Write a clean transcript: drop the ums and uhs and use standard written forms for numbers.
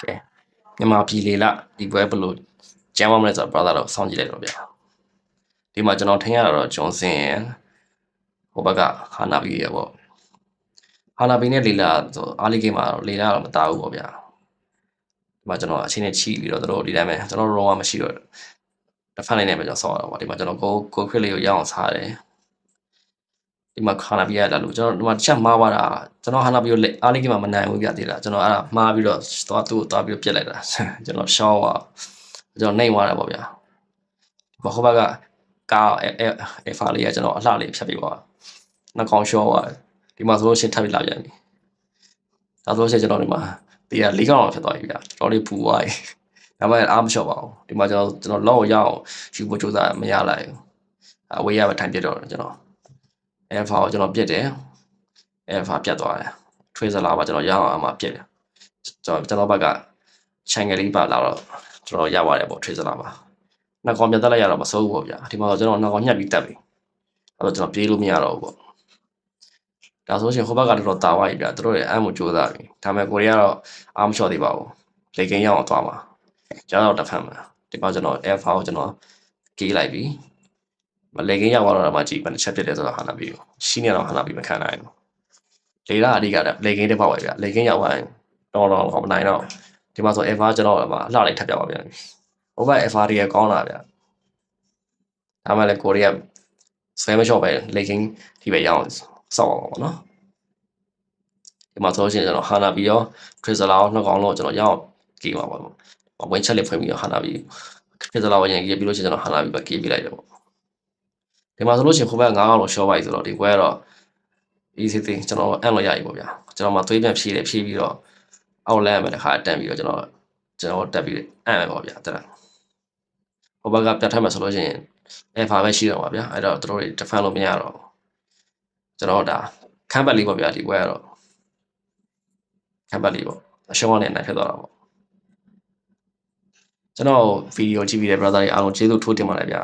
ကဲမြန်မာပြည်လေလာဒီပွဲဘလို့ကျမ်းမမလဲဆိုတော့ brother တော့စောင့်ကြည့်လိုက်တော့ဗျာဒီမှာကျွန်တော်ထင်ရတာတော့ဂျွန်ဆင်ရယ်ဟိုဘက်ကဟာနာဘီရယ်ပေါ့ဟာနာဘီနဲ့လေလာဆိုအားလီဂိမ်းမှာတော့လေလာတော့မတားဘူးပေါ့ဗျာဒီမှာကျွန်တော်အချင်းနဲ့ချီပြီးတော့တို့ဒီတိုင်းပဲကျွန်တော်ရောကမရှိတော့တစ်ဖက်လိုက်နေပဲကျွန်တော်ဆောက်ရတော့ပေါ့ဒီမှာကျွန်တော်ကိုခရစ်လေးကိုရအောင်စားတယ်ဒီမှာဟာနာဘီရလာလို့ကျွန်တော်ဒီမှာချက်မှားသွားတာကျွန်တော်ဟာနာဘီကိုအားလီဂိမ်းမှာမနိုင်ဘူးပြသေးတာကျွန်တော်အဲ့ဒါမှားပြီးတော့သွားသူ့ကိုသွားပြီးပြစ်လိုက်တာကျွန်တော်ရှောင်းသွားကျွန်တော်နှိမ့်သွားတာပေါ့ဗျာဟိုဘက်ကကာဖာလေးကကျွန်တော်အလှလေးဖြတ်ပြီးသွားနှာခေါင်းရှော့သွားဒီမှာဆိုလို့ရှင်းထပ်ပြီးလာပြန်ပြီဒါဆိုလို့ရှင်းကျွန်တော်ဒီမှာဒီက၄កောင်းဖြစ်သွားပြီဗျာတော်လေးပူသွားပြီဒါမှအားမလျှော့ပါဘူးဒီမှာကျွန်တော်လော့ကိုရအောင်ယူဖို့ကြိုးစားမရလိုက်ဘူးအဝေးရပဲထိုင်ပြတော့ကျွန်တော်ဖာကိုကျွန်တော်ပြစ်တယ်ဖာပြတ်သွားတယ်ထွေးစလာပါကျွန်တော်ရအောင်အမှပြစ်တယ်ကျွန်တော်ဘက်ကချိုင်ကလေးပါလာတော့ကျွန်တော်ရပါတယ်ပေါ့ထွေးစလာပါနှာခေါင်းပြတ်တက်လိုက်ရတော့မစိုးဘူးပေါ့ဗျာဒီမှာကျွန်တော်နှာခေါင်းညှက်ပြီးတက်ပြီအဲ့တော့ကျွန်တော်ပြေးလို့မရတော့ဘူးပေါ့ဒါဆိုရှင်ဟိုဘက်ကတော်တော်တာဝါကြီးဗျာတို့ရဲ့အမှုကြိုးစားပြီဒါပေမဲ့ကိုရီးယားတော့အားမလျှော့သေးပါဘူးလေကင်းရအောင်သွားမှာကျွန်တော်တစ်ဖက်မှာဒီမှာကျွန်တော် F ကိုကျွန်တော်ကေးလိုက်ပြီမလေကင်းရောက်တော့မှကြည့်ဘယ်နှချက်ဖြစ်တယ်ဆိုတော့ဟာနာပြီရှိနေတော့ဟာနာပြီမခံနိုင်ဘူးလေလာအဓိကလေကင်းတစ်ပေါက်ပဲဗျာလေကင်းရောက်ရင်တော်မနိုင်တော့ဒီမှာဆို F ကျွန်တော်မှာလှလိုက်ထပ်ပြပါဗျာဟိုဘက် F တွေကောင်းလာဗျာဒါမှလည်းကိုရီးယားဆွဲမလျှော့ပဲလေကင်းဒီပဲရအောင်စောက်အောင်ပေါ့နော်ဒီမှာဆိုရှင်ကျွန်တော်ဟာနာပြီးရောခရစ်စလာကိုနှစ်ကောင်လုံးကျွန်တော်ရအောင်ကေးပါပေါ့ဝင်ချက်လေးဖွင့်ပြီးတော့ဟာနာပြီးခရစ်စလာကိုရင်ကေးပြီးလို့ရှိရင်ကျွန်တော်ဟာနာပြီးပဲကေးပြလိုက်တယ်ပေါ့ဒီမှာဆိုလို့ရှိရင်ခိုးဘက်9ကောင်လုံးရှော့ပါပြီဆိုတော့ဒီပွဲကတော့ easy thing ကျွန်တော်အန်လို့ရပြီပေါ့ဗျာကျွန်တော်မှသွေးပြန်ဖြည့်ပြီးတော့အောက်လမ်းမှာတစ်ခါတန်းပြီးတော့ကျွန်တော်တက်ပြီးအန်မယ်ပေါ့ဗျာတဲ့ဟိုဘက်ကပြတ်ထမှာဆိုလို့ရှိရင်ဖာပဲရှိတော့ပါဗျာအဲ့တော့တို့တွေ defend လို့မရတော့ကျွန်တော်ဒါခမ်းပတ်လေးပေါ့ဗျာဒီပွဲကတော့ခမ်းပတ်လေးပေါ့အရှုံးနဲ့နိုင်ဖြစ်သွားတာပေါ့ကျွန်တော်ဗီဒီယိုကြည့်ပြီးတဲ့ brother တွေအားလုံးကျေးဇူးထိုးတင်ပါတယ်ဗျာ